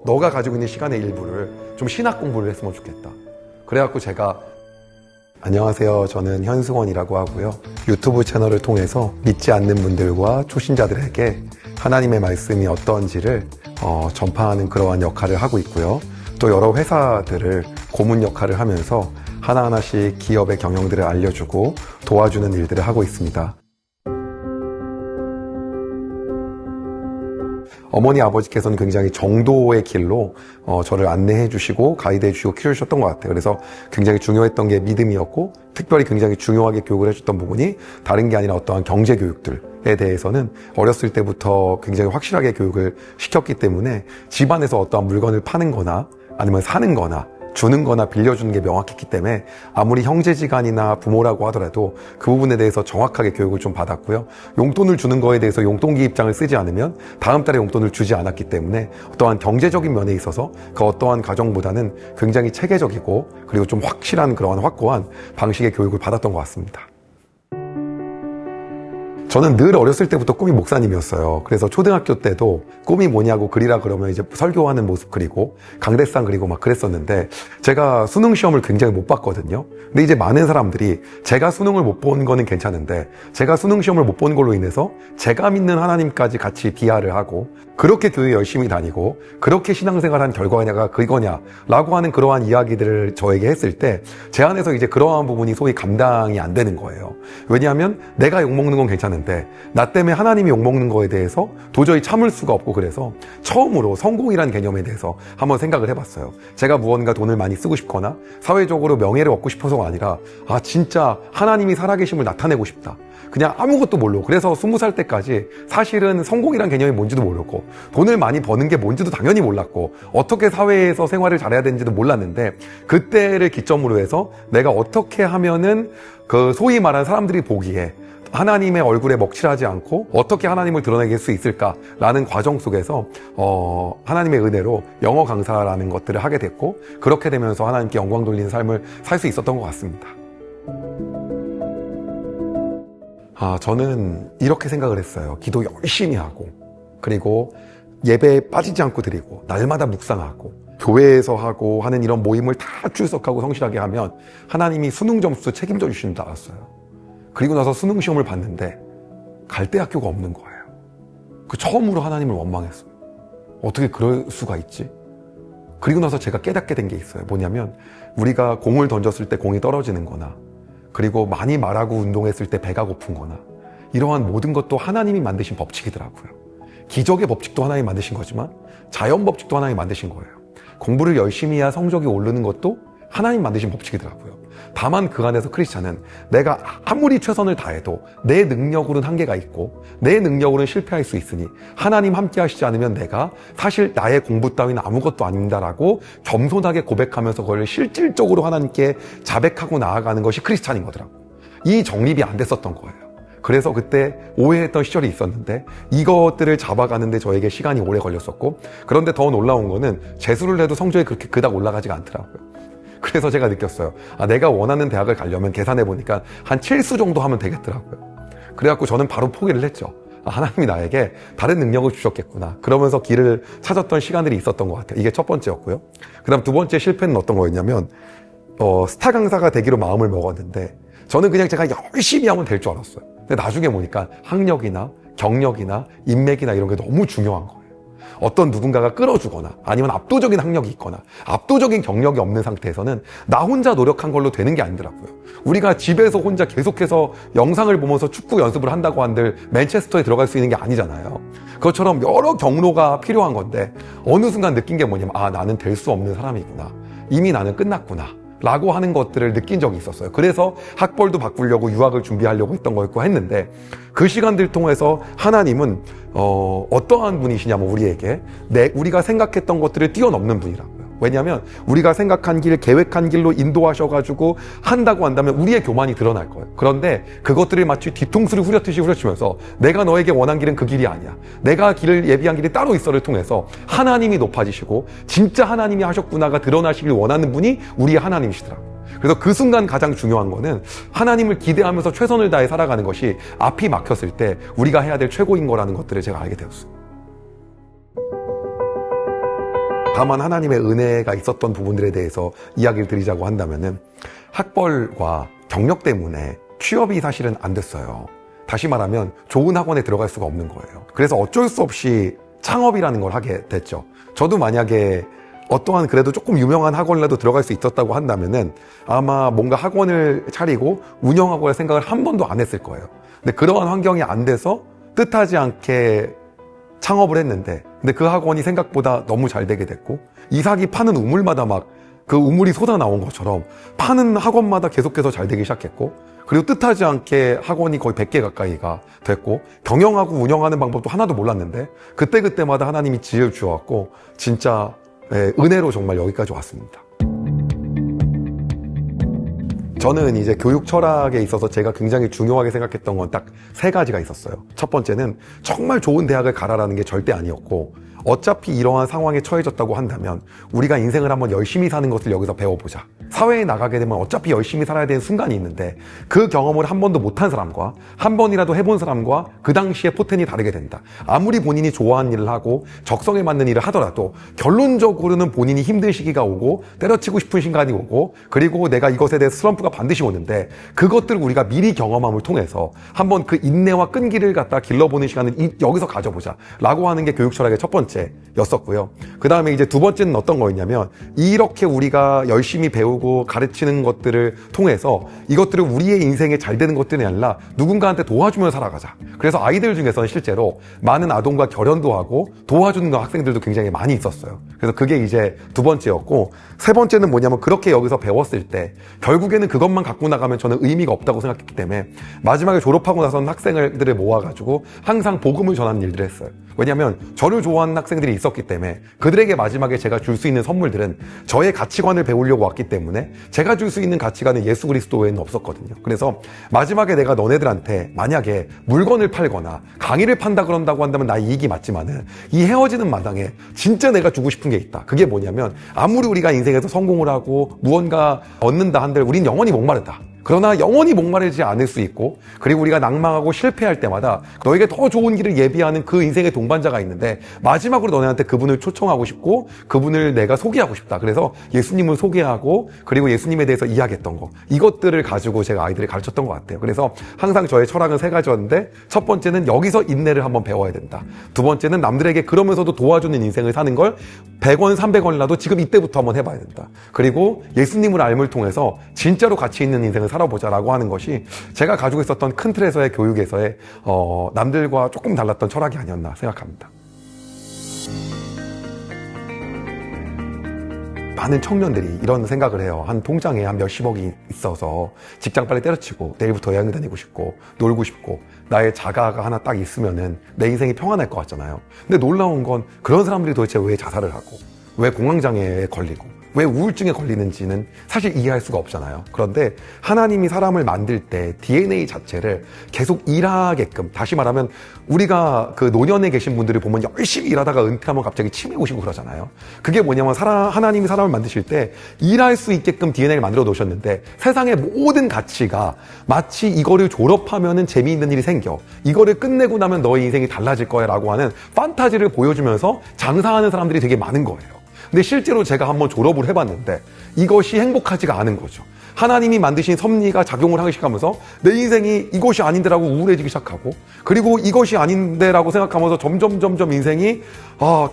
너가 가지고 있는 시간의 일부를 좀 신학 공부를 했으면 좋겠다. 그래갖고 제가 안녕하세요. 저는 현승원이라고 하고요. 유튜브 채널을 통해서 믿지 않는 분들과 초신자들에게 하나님의 말씀이 어떤지를 전파하는 그러한 역할을 하고 있고요. 또 여러 회사들을 고문 역할을 하면서 하나하나씩 기업의 경영들을 알려주고 도와주는 일들을 하고 있습니다. 어머니 아버지께서는 굉장히 정도의 길로 저를 안내해 주시고 가이드해 주시고 키워주셨던 것 같아요. 그래서 굉장히 중요했던 게 믿음이었고, 특별히 굉장히 중요하게 교육을 해줬던 부분이 다른 게 아니라 어떠한 경제 교육들에 대해서는 어렸을 때부터 굉장히 확실하게 교육을 시켰기 때문에 집안에서 어떠한 물건을 파는 거나 아니면 사는 거나 주는 거나 빌려주는 게 명확했기 때문에 아무리 형제지간이나 부모라고 하더라도 그 부분에 대해서 정확하게 교육을 좀 받았고요. 용돈을 주는 거에 대해서 용돈기 입장을 쓰지 않으면 다음 달에 용돈을 주지 않았기 때문에 어떠한 경제적인 면에 있어서 그 어떠한 가정보다는 굉장히 체계적이고 그리고 좀 확실한 그러한 확고한 방식의 교육을 받았던 것 같습니다. 저는 늘 어렸을 때부터 꿈이 목사님이었어요. 그래서 초등학교 때도 꿈이 뭐냐고 그리라 그러면 이제 설교하는 모습 그리고 강대상 그리고 막 그랬었는데, 제가 수능 시험을 굉장히 못 봤거든요. 근데 이제 많은 사람들이 제가 수능을 못 본 거는 괜찮은데 제가 수능 시험을 못 본 걸로 인해서 제가 믿는 하나님까지 같이 비하를 하고 그렇게 교회 열심히 다니고 그렇게 신앙생활한 결과냐가 그거냐 라고 하는 그러한 이야기들을 저에게 했을 때 제 안에서 이제 그러한 부분이 소위 감당이 안 되는 거예요. 왜냐하면 내가 욕먹는 건 괜찮은데 나 때문에 하나님이 욕먹는 거에 대해서 도저히 참을 수가 없고, 그래서 처음으로 성공이라는 개념에 대해서 한번 생각을 해봤어요. 제가 무언가 돈을 많이 쓰고 싶거나 사회적으로 명예를 얻고 싶어서가 아니라 진짜 하나님이 살아계심을 나타내고 싶다. 그냥 아무것도 모르고, 그래서 20살 때까지 사실은 성공이란 개념이 뭔지도 모르고 돈을 많이 버는 게 뭔지도 당연히 몰랐고 어떻게 사회에서 생활을 잘해야 되는지도 몰랐는데, 그때를 기점으로 해서 내가 어떻게 하면은 그 소위 말하는 사람들이 보기에 하나님의 얼굴에 먹칠하지 않고 어떻게 하나님을 드러내게 할 수 있을까라는 과정 속에서 하나님의 은혜로 영어 강사라는 것들을 하게 됐고, 그렇게 되면서 하나님께 영광 돌리는 삶을 살 수 있었던 것 같습니다. 저는 이렇게 생각을 했어요. 기도 열심히 하고, 그리고 예배에 빠지지 않고 드리고, 날마다 묵상하고, 교회에서 하고 하는 이런 모임을 다 출석하고 성실하게 하면 하나님이 수능 점수 책임져 주시는 줄 알았어요. 그리고 나서 수능 시험을 봤는데 갈 대학교가 없는 거예요. 그 처음으로 하나님을 원망했어요. 어떻게 그럴 수가 있지? 그리고 나서 제가 깨닫게 된 게 있어요. 뭐냐면 우리가 공을 던졌을 때 공이 떨어지는 거나, 그리고 많이 말하고 운동했을 때 배가 고픈 거나, 이러한 모든 것도 하나님이 만드신 법칙이더라고요. 기적의 법칙도 하나님이 만드신 거지만 자연 법칙도 하나님이 만드신 거예요. 공부를 열심히 해야 성적이 오르는 것도 하나님 만드신 법칙이더라고요. 다만 그 안에서 크리스찬은 내가 아무리 최선을 다해도 내 능력으로는 한계가 있고 내 능력으로는 실패할 수 있으니 하나님 함께 하시지 않으면 내가 사실 나의 공부 따위는 아무것도 아닙니다라고 겸손하게 고백하면서 그걸 실질적으로 하나님께 자백하고 나아가는 것이 크리스찬인 거더라고요. 이 정립이 안 됐었던 거예요. 그래서 그때 오해했던 시절이 있었는데 이것들을 잡아가는데 저에게 시간이 오래 걸렸었고, 그런데 더 놀라운 거는 재수를 해도 성적이 그렇게 그닥 올라가지가 않더라고요. 그래서 제가 느꼈어요. 내가 원하는 대학을 가려면 계산해보니까 한 7수 정도 하면 되겠더라고요. 그래갖고 저는 바로 포기를 했죠. 하나님이 나에게 다른 능력을 주셨겠구나. 그러면서 길을 찾았던 시간들이 있었던 것 같아요. 이게 첫 번째였고요. 그 다음 두 번째 실패는 어떤 거였냐면 스타 강사가 되기로 마음을 먹었는데 저는 그냥 제가 열심히 하면 될 줄 알았어요. 근데 나중에 보니까 학력이나 경력이나 인맥이나 이런 게 너무 중요한 거예요. 어떤 누군가가 끌어주거나 아니면 압도적인 학력이 있거나 압도적인 경력이 없는 상태에서는 나 혼자 노력한 걸로 되는 게 아니더라고요. 우리가 집에서 혼자 계속해서 영상을 보면서 축구 연습을 한다고 한들 맨체스터에 들어갈 수 있는 게 아니잖아요. 그것처럼 여러 경로가 필요한 건데 어느 순간 느낀 게 뭐냐면 나는 될 수 없는 사람이구나. 이미 나는 끝났구나. 라고 하는 것들을 느낀 적이 있었어요. 그래서 학벌도 바꾸려고 유학을 준비하려고 했던 거였고 했는데, 그 시간들 통해서 하나님은 어떠한 분이시냐면 우리에게 우리가 생각했던 것들을 뛰어넘는 분이라고요. 왜냐하면 우리가 생각한 길, 계획한 길로 인도하셔가지고 한다고 한다면 우리의 교만이 드러날 거예요. 그런데 그것들을 마치 뒤통수를 후려치시 후려치면서 내가 너에게 원한 길은 그 길이 아니야. 내가 길을 예비한 길이 따로 있어를 통해서 하나님이 높아지시고 진짜 하나님이 하셨구나가 드러나시길 원하는 분이 우리의 하나님이시더라고요. 그래서 그 순간 가장 중요한 거는 하나님을 기대하면서 최선을 다해 살아가는 것이 앞이 막혔을 때 우리가 해야 될 최고인 거라는 것들을 제가 알게 되었어요. 다만 하나님의 은혜가 있었던 부분들에 대해서 이야기를 드리자고 한다면은 학벌과 경력 때문에 취업이 사실은 안 됐어요. 다시 말하면 좋은 학원에 들어갈 수가 없는 거예요. 그래서 어쩔 수 없이 창업이라는 걸 하게 됐죠. 저도 만약에 어떠한 그래도 조금 유명한 학원이라도 들어갈 수 있었다고 한다면은 아마 뭔가 학원을 차리고 운영하고 할 생각을 한 번도 안 했을 거예요. 근데 그러한 환경이 안 돼서 뜻하지 않게 창업을 했는데, 근데 그 학원이 생각보다 너무 잘 되게 됐고, 이삭이 파는 우물마다 막 그 우물이 쏟아 나온 것처럼 파는 학원마다 계속해서 잘 되기 시작했고, 그리고 뜻하지 않게 학원이 거의 100개 가까이가 됐고, 경영하고 운영하는 방법도 하나도 몰랐는데 그때그때마다 하나님이 지혜를 주어왔고 진짜 은혜로 정말 여기까지 왔습니다. 저는 이제 교육 철학에 있어서 제가 굉장히 중요하게 생각했던 건 딱 3가지가 있었어요. 첫 번째는 정말 좋은 대학을 가라라는 게 절대 아니었고, 어차피 이러한 상황에 처해졌다고 한다면 우리가 인생을 한번 열심히 사는 것을 여기서 배워보자. 사회에 나가게 되면 어차피 열심히 살아야 되는 순간이 있는데 그 경험을 한 번도 못한 사람과 한 번이라도 해본 사람과 그 당시의 포텐이 다르게 된다. 아무리 본인이 좋아하는 일을 하고 적성에 맞는 일을 하더라도 결론적으로는 본인이 힘든 시기가 오고 때려치고 싶은 순간이 오고, 그리고 내가 이것에 대해 슬럼프가 반드시 오는데 그것들을 우리가 미리 경험함을 통해서 한번 그 인내와 끈기를 갖다 길러보는 시간을 여기서 가져보자 라고 하는 게 교육 철학의 첫 번째였었고요. 그 다음에 이제 두 번째는 어떤 거였냐면, 이렇게 우리가 열심히 배우고 가르치는 것들을 통해서 이것들을 우리의 인생에 잘 되는 것들이 아니라 누군가한테 도와주며 살아가자. 그래서 아이들 중에서는 실제로 많은 아동과 결연도 하고 도와주는 학생들도 굉장히 많이 있었어요. 그래서 그게 이제 두 번째였고, 세 번째는 뭐냐면, 그렇게 여기서 배웠을 때 결국에는 그것만 갖고 나가면 저는 의미가 없다고 생각했기 때문에 마지막에 졸업하고 나서는 학생들을 모아가지고 항상 복음을 전하는 일들을 했어요. 왜냐하면 저를 좋아하는 학생들이 있었기 때문에 그들에게 마지막에 제가 줄 수 있는 선물들은 저의 가치관을 배우려고 왔기 때문에 제가 줄 수 있는 가치관은 예수 그리스도 외에는 없었거든요. 그래서 마지막에 내가 너네들한테 만약에 물건을 팔거나 강의를 판다 그런다고 한다면 나 이익이 맞지만은 이 헤어지는 마당에 진짜 내가 주고 싶은 게 있다. 그게 뭐냐면, 아무리 우리가 인생에서 성공을 하고 무언가 얻는다 한들 우린 영원히 목마르다. 그러나 영원히 목마르지 않을 수 있고, 그리고 우리가 낭망하고 실패할 때마다 너에게 더 좋은 길을 예비하는 그 인생의 동반자가 있는데 마지막으로 너네한테 그분을 초청하고 싶고 그분을 내가 소개하고 싶다. 그래서 예수님을 소개하고 그리고 예수님에 대해서 이야기했던 거, 이것들을 가지고 제가 아이들을 가르쳤던 것 같아요. 그래서 항상 저의 철학은 3가지였는데, 첫 번째는 여기서 인내를 한번 배워야 된다. 두 번째는 남들에게 그러면서도 도와주는 인생을 사는 걸 100원, 300원이라도 지금 이때부터 한번 해봐야 된다. 그리고 예수님을 알을 통해서 진짜로 가치 있는 인생을 살아보자라고 하는 것이 제가 가지고 있었던 큰 틀에서의 교육에서의 남들과 조금 달랐던 철학이 아니었나 생각합니다. 많은 청년들이 이런 생각을 해요. 한 통장에 한 몇십억이 있어서 직장 빨리 때려치고 내일부터 여행 다니고 싶고 놀고 싶고 나의 자가가 하나 딱 있으면은 내 인생이 평안할 것 같잖아요. 근데 놀라운 건 그런 사람들이 도대체 왜 자살을 하고 왜 공황장애에 걸리고 왜 우울증에 걸리는지는 사실 이해할 수가 없잖아요. 그런데 하나님이 사람을 만들 때 DNA 자체를 계속 일하게끔, 다시 말하면 우리가 그 노년에 계신 분들을 보면 열심히 일하다가 은퇴하면 갑자기 치매 오시고 그러잖아요. 그게 뭐냐면 하나님이 사람을 만드실 때 일할 수 있게끔 DNA를 만들어 놓으셨는데, 세상의 모든 가치가 마치 이거를 졸업하면은 재미있는 일이 생겨, 이거를 끝내고 나면 너의 인생이 달라질 거야 라고 하는 판타지를 보여주면서 장사하는 사람들이 되게 많은 거예요. 근데 실제로 제가 한번 졸업을 해봤는데 이것이 행복하지가 않은 거죠. 하나님이 만드신 섭리가 작용을 하기 시작하면서 내 인생이 이것이 아닌데라고 우울해지기 시작하고, 그리고 이것이 아닌데라고 생각하면서 점점 인생이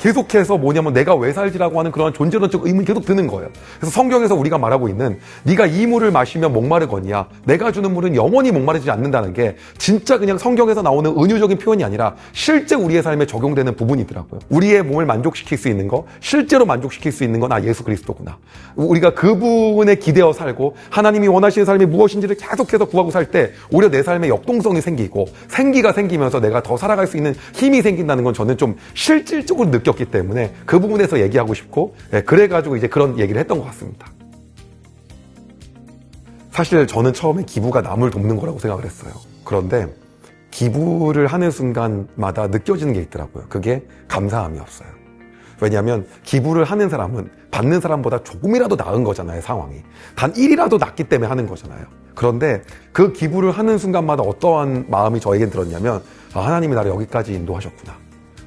계속해서 뭐냐면 내가 왜 살지라고 하는 그런 존재론적 의문이 계속 드는 거예요. 그래서 성경에서 우리가 말하고 있는 네가 이 물을 마시면 목마르거니와 내가 주는 물은 영원히 목마르지 않는다는 게 진짜 그냥 성경에서 나오는 은유적인 표현이 아니라 실제 우리의 삶에 적용되는 부분이더라고요. 우리의 몸을 만족시킬 수 있는 거, 실제로 만족시킬 수 있는 건 예수 그리스도구나. 우리가 그분에 기대어 살고 하나님이 원하시는 삶이 무엇인지를 계속해서 구하고 살 때 오히려 내 삶에 역동성이 생기고 생기가 생기면서 내가 더 살아갈 수 있는 힘이 생긴다는 건 저는 좀 실질적으로 느꼈기 때문에 그 부분에서 얘기하고 싶고, 그래가지고 이제 그런 얘기를 했던 것 같습니다. 사실 저는 처음에 기부가 남을 돕는 거라고 생각을 했어요. 그런데 기부를 하는 순간마다 느껴지는 게 있더라고요. 그게 감사함이었어요. 왜냐하면 기부를 하는 사람은 받는 사람보다 조금이라도 나은 거잖아요, 상황이. 단 1이라도 낫기 때문에 하는 거잖아요. 그런데 그 기부를 하는 순간마다 어떠한 마음이 저에겐 들었냐면, 하나님이 나를 여기까지 인도하셨구나.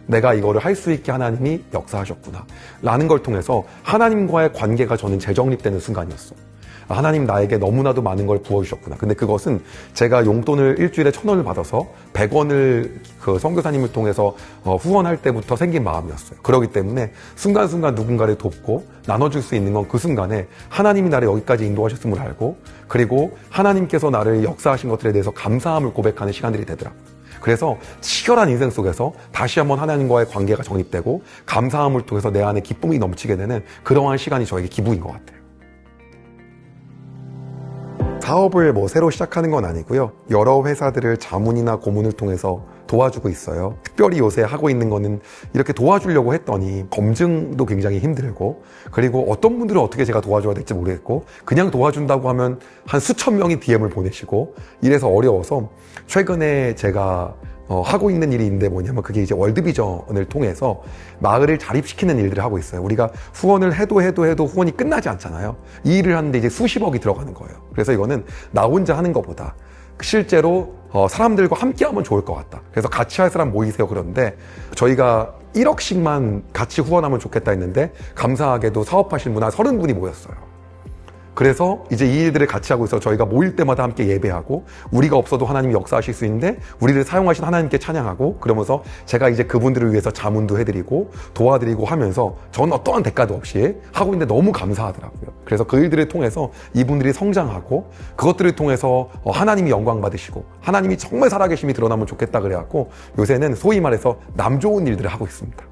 내가 이거를 할 수 있게 하나님이 역사하셨구나 라는 걸 통해서 하나님과의 관계가 저는 재정립되는 순간이었어요. 하나님 나에게 너무나도 많은 걸 부어주셨구나. 근데 그것은 제가 용돈을 일주일에 1,000원을 받아서 100원을 그 선교사님을 통해서 후원할 때부터 생긴 마음이었어요. 그렇기 때문에 순간순간 누군가를 돕고 나눠줄 수 있는 건 그 순간에 하나님이 나를 여기까지 인도하셨음을 알고, 그리고 하나님께서 나를 역사하신 것들에 대해서 감사함을 고백하는 시간들이 되더라고요. 그래서 치열한 인생 속에서 다시 한번 하나님과의 관계가 정립되고 감사함을 통해서 내 안에 기쁨이 넘치게 되는 그러한 시간이 저에게 기부인 것 같아요. 사업을 새로 시작하는 건 아니고요. 여러 회사들을 자문이나 고문을 통해서 도와주고 있어요. 특별히 요새 하고 있는 거는 이렇게 도와주려고 했더니 검증도 굉장히 힘들고, 그리고 어떤 분들은 어떻게 제가 도와줘야 될지 모르겠고, 그냥 도와준다고 하면 한 수천 명이 DM을 보내시고 이래서 어려워서 최근에 제가 하고 있는 일이 있는데 뭐냐면, 그게 이제 월드비전을 통해서 마을을 자립시키는 일들을 하고 있어요. 우리가 후원을 해도 후원이 끝나지 않잖아요. 이 일을 하는데 이제 수십억이 들어가는 거예요. 그래서 이거는 나 혼자 하는 것보다 실제로 사람들과 함께 하면 좋을 것 같다. 그래서 같이 할 사람 모이세요. 그런데 저희가 1억씩만 같이 후원하면 좋겠다 했는데 감사하게도 사업하신 분 한 30분이 모였어요. 그래서 이제 이 일들을 같이 하고 있어 저희가 모일 때마다 함께 예배하고, 우리가 없어도 하나님이 역사하실 수 있는데 우리를 사용하신 하나님께 찬양하고, 그러면서 제가 이제 그분들을 위해서 자문도 해드리고 도와드리고 하면서 전 어떠한 대가도 없이 하고 있는데 너무 감사하더라고요. 그래서 그 일들을 통해서 이분들이 성장하고, 그것들을 통해서 하나님이 영광 받으시고 하나님이 정말 살아계심이 드러나면 좋겠다 그래갖고 요새는 소위 말해서 남 좋은 일들을 하고 있습니다.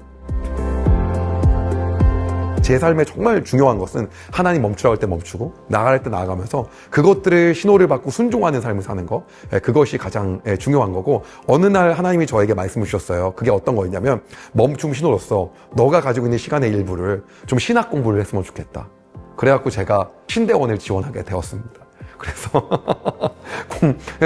제 삶에 정말 중요한 것은 하나님 멈추라고 할 때 멈추고 나아갈 때 나아가면서 그것들을 신호를 받고 순종하는 삶을 사는 것, 그것이 가장 중요한 거고, 어느 날 하나님이 저에게 말씀을 주셨어요. 그게 어떤 거였냐면, 멈춤 신호로서 너가 가지고 있는 시간의 일부를 좀 신학 공부를 했으면 좋겠다. 그래갖고 제가 신대원을 지원하게 되었습니다. 그래서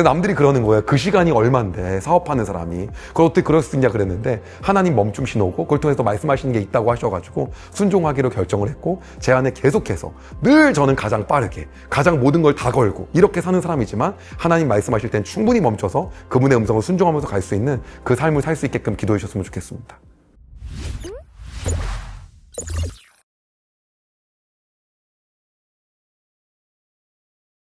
남들이 그러는 거예요. 그 시간이 얼만데 사업하는 사람이 그걸 어떻게 그럴 수 있냐 그랬는데, 하나님 멈춤 신호고 그걸 통해서 말씀하시는 게 있다고 하셔가지고 순종하기로 결정을 했고, 제 안에 계속해서 늘 저는 가장 빠르게 가장 모든 걸 다 걸고 이렇게 사는 사람이지만, 하나님 말씀하실 땐 충분히 멈춰서 그분의 음성을 순종하면서 갈 수 있는 그 삶을 살 수 있게끔 기도해 주셨으면 좋겠습니다.